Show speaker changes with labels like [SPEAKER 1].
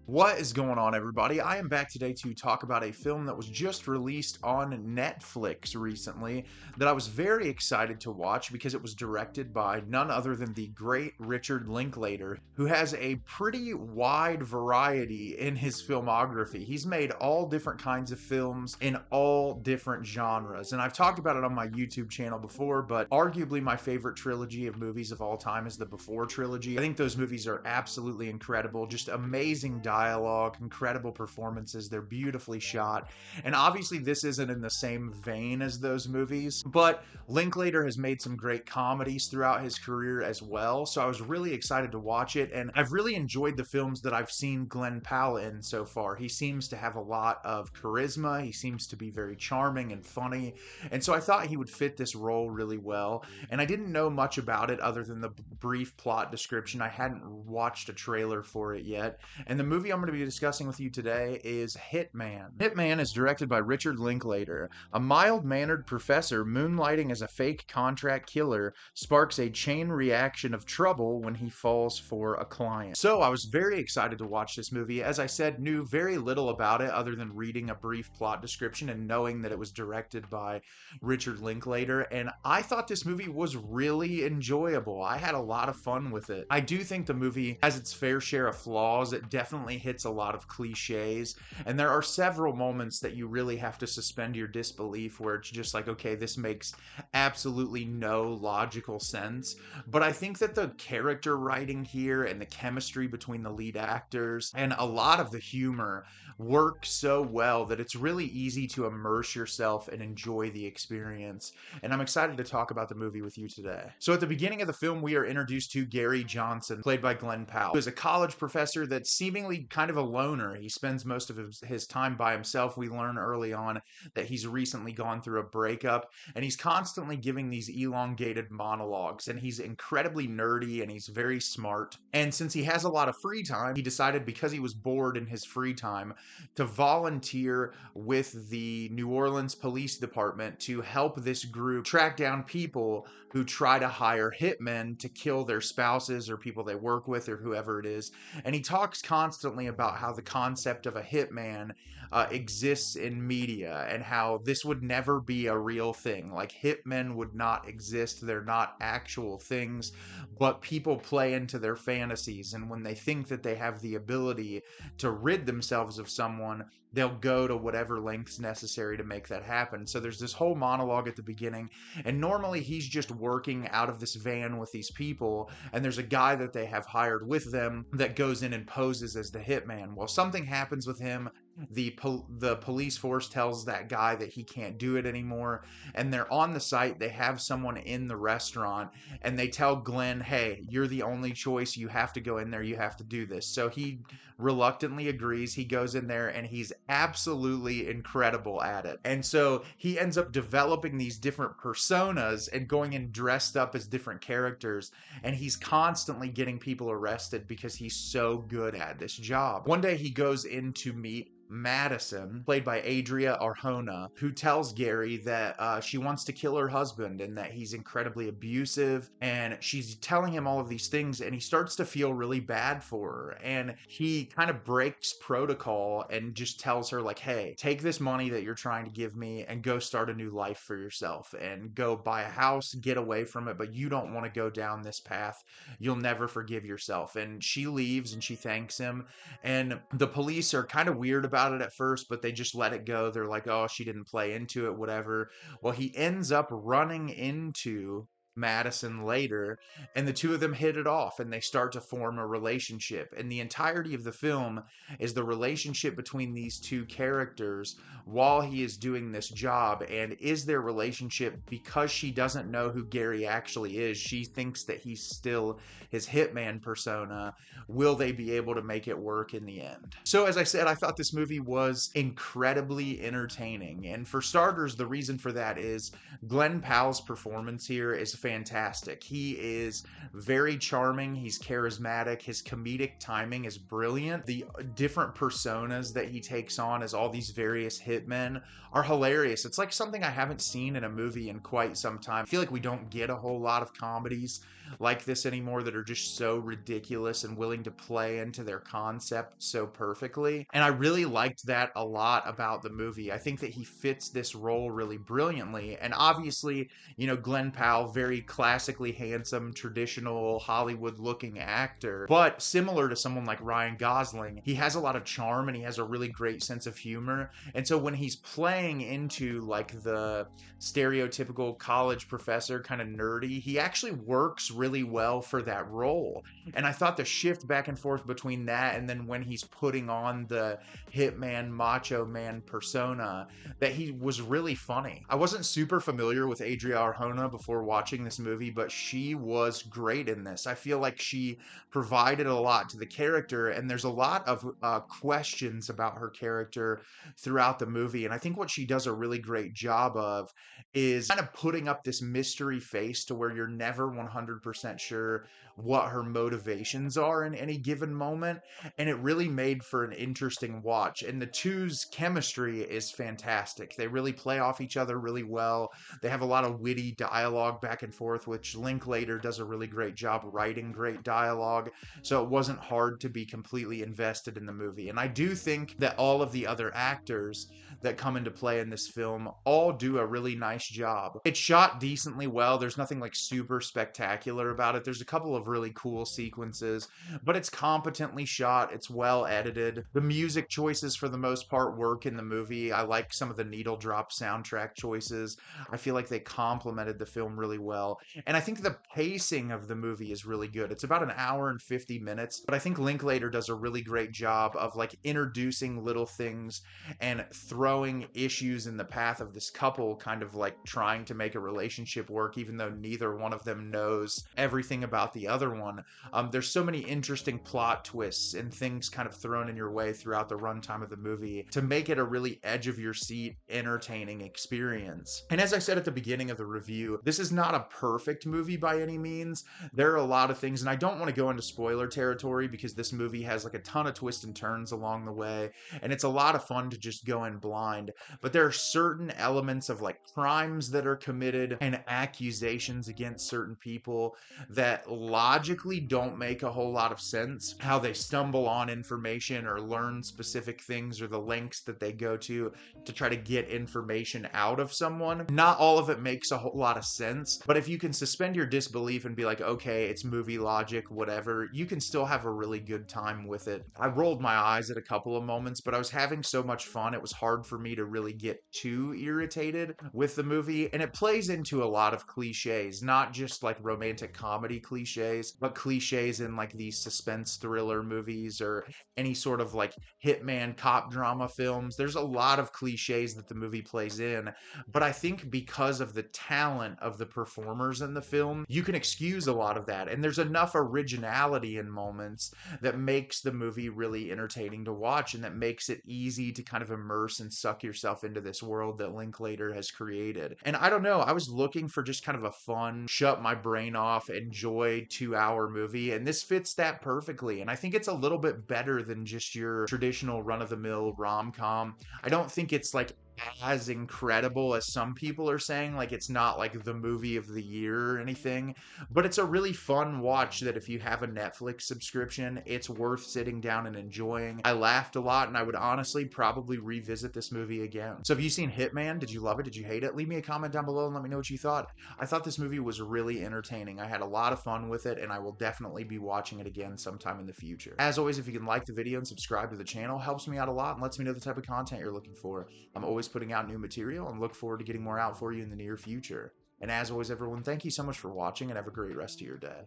[SPEAKER 1] What is going on, everybody? I am back today to talk about a film that was just released on Netflix recently that I was very excited to watch because it was directed by none other than the great Richard Linklater, who has a pretty wide variety in his filmography. He's made all different kinds of films in all different genres, and I've talked about it on my YouTube channel before, but arguably my favorite trilogy of movies of all time is the Before trilogy. I think those movies are absolutely incredible, just amazing dialogue, incredible performances. They're beautifully shot. And obviously, this isn't in the same vein as those movies, but Linklater has made some great comedies throughout his career as well. So I was really excited to watch it. And I've really enjoyed the films that I've seen Glen Powell in so far. He seems to have a lot of charisma, he seems to be very charming and funny. And so I thought he would fit this role really well. And I didn't know much about it other than the brief plot description. I hadn't watched a trailer for it yet. And the movie I'm going to be discussing with you today is Hitman. Hitman is directed by Richard Linklater. A mild-mannered professor moonlighting as a fake contract killer sparks a chain reaction of trouble when he falls for a client. So I was very excited to watch this movie. As I said, knew very little about it other than reading a brief plot description and knowing that it was directed by Richard Linklater, and I thought this movie was really enjoyable. I had a lot of fun with it. I do think the movie has its fair share of flaws. It definitely hits a lot of cliches, and there are several moments that you really have to suspend your disbelief where it's just like, okay, this makes absolutely no logical sense. But I think that the character writing here and the chemistry between the lead actors and a lot of the humor work so well that it's really easy to immerse yourself and enjoy the experience. And I'm excited to talk about the movie with you today. So at the beginning of the film, we are introduced to Gary Johnson, played by Glen Powell, who is a college professor that's seemingly kind of a loner. He spends most of his time by himself. We learn early on that he's recently gone through a breakup, and he's constantly giving these elongated monologues, and he's incredibly nerdy and he's very smart. And since he has a lot of free time, he decided, because he was bored in his free time, to volunteer with the New Orleans Police Department to help this group track down people who try to hire hitmen to kill their spouses or people they work with or whoever it is. And he talks constantly about how the concept of a hitman exists in media and how this would never be a real thing. Like, hitmen would not exist. They're not actual things, but people play into their fantasies. And when they think that they have the ability to rid themselves of someone, they'll go to whatever lengths necessary to make that happen. So there's this whole monologue at the beginning, and normally he's just working out of this van with these people, and there's a guy that they have hired with them that goes in and poses as the hitman. Well, something happens with him. The police force tells that guy that he can't do it anymore, and they're on the site. They have someone in the restaurant, and they tell Glenn, hey, you're the only choice. You have to go in there. You have to do this. So he reluctantly agrees. He goes in there, and he's absolutely incredible at it. And so he ends up developing these different personas and going in dressed up as different characters, and he's constantly getting people arrested because he's so good at this job. One day he goes in to meet Madison, played by Adria Arjona, who tells Gary that she wants to kill her husband and that he's incredibly abusive, and she's telling him all of these things, and he starts to feel really bad for her, and he kind of breaks protocol and just tells her, like, hey, take this money that you're trying to give me and go start a new life for yourself and go buy a house, get away from it, but you don't want to go down this path. You'll never forgive yourself. And she leaves and she thanks him, and the police are kind of weird about it at first, but they just let it go. They're like, oh, she didn't play into it, whatever. Well, he ends up running into Madison later, and the two of them hit it off and they start to form a relationship. And the entirety of the film is the relationship between these two characters while he is doing this job. And is their relationship, because she doesn't know who Gary actually is, she thinks that he's still his hitman persona, will they be able to make it work in the end? So as I said, I thought this movie was incredibly entertaining, and for starters, the reason for that is Glen Powell's performance here is fantastic. He is very charming. He's charismatic. His comedic timing is brilliant. The different personas that he takes on as all these various hitmen are hilarious. It's like something I haven't seen in a movie in quite some time. I feel like we don't get a whole lot of comedies like this anymore that are just so ridiculous and willing to play into their concept so perfectly. And I really liked that a lot about the movie. I think that he fits this role really brilliantly. And obviously, you know, Glen Powell, very classically handsome, traditional Hollywood looking actor, but similar to someone like Ryan Gosling, he has a lot of charm and he has a really great sense of humor. And so when he's playing into like the stereotypical college professor, kind of nerdy, he actually works really well for that role. And I thought the shift back and forth between that and then when he's putting on the hitman macho man persona, that he was really funny. I wasn't super familiar with Adria Arjona before watching this movie, but she was great in this. I feel like she provided a lot to the character, and there's a lot of questions about her character throughout the movie. And I think what she does a really great job of is kind of putting up this mystery face to where you're never 100% sure what her motivations are in any given moment. And it really made for an interesting watch. And the two's chemistry is fantastic. They really play off each other really well. They have a lot of witty dialogue back and forth, which Linklater does a really great job writing great dialogue. So it wasn't hard to be completely invested in the movie. And I do think that all of the other actors that come into play in this film all do a really nice job. It's shot decently well. There's nothing like super spectacular about it. There's a couple of really cool sequences, but it's competently shot. It's well edited. The music choices for the most part work in the movie. I like some of the needle drop soundtrack choices. I feel like they complemented the film really well. And I think the pacing of the movie is really good. It's about an hour and 50 minutes, but I think Linklater does a really great job of like introducing little things and throwing issues in the path of this couple, kind of like trying to make a relationship work, even though neither one of them knows everything about the other one. There's so many interesting plot twists and things kind of thrown in your way throughout the runtime of the movie to make it a really edge of your seat, entertaining experience. And as I said at the beginning of the review, this is not a perfect movie by any means. There are a lot of things, and I don't want to go into spoiler territory because this movie has like a ton of twists and turns along the way, and it's a lot of fun to just go in blind. But there are certain elements of like crimes that are committed and accusations against certain people that logically don't make a whole lot of sense. How they stumble on information or learn specific things, or the lengths that they go to try to get information out of someone. Not all of it makes a whole lot of sense, but if you can suspend your disbelief and be like, okay, it's movie logic, whatever, you can still have a really good time with it. I rolled my eyes at a couple of moments, but I was having so much fun, it was hard for me to really get too irritated with the movie. And it plays into a lot of cliches, not just like romantic comedy cliches, but cliches in like these suspense thriller movies or any sort of like hitman cop drama films. There's a lot of cliches that the movie plays in, but I think because of the talent of the performers in the film, you can excuse a lot of that. And there's enough originality in moments that makes the movie really entertaining to watch, and that makes it easy to kind of immerse and suck yourself into this world that Linklater has created. And I don't know, I was looking for just kind of a fun, shut my brain off, enjoy 2-hour movie, and this fits that perfectly. And I think it's a little bit better than just your traditional run-of-the-mill rom-com. I don't think it's like as incredible as some people are saying, like it's not like the movie of the year or anything, but it's a really fun watch that if you have a Netflix subscription, it's worth sitting down and enjoying. I laughed a lot, and I would honestly probably revisit this movie again. So have you seen Hitman? Did you love it? Did you hate it? Leave me a comment down below and let me know what you thought. I thought this movie was really entertaining. I had a lot of fun with it, and I will definitely be watching it again sometime in the future. As always, if you can like the video and subscribe to the channel, helps me out a lot and lets me know the type of content you're looking for. I'm always putting out new material and look forward to getting more out for you in the near future. And as always, everyone, thank you so much for watching, and have a great rest of your day.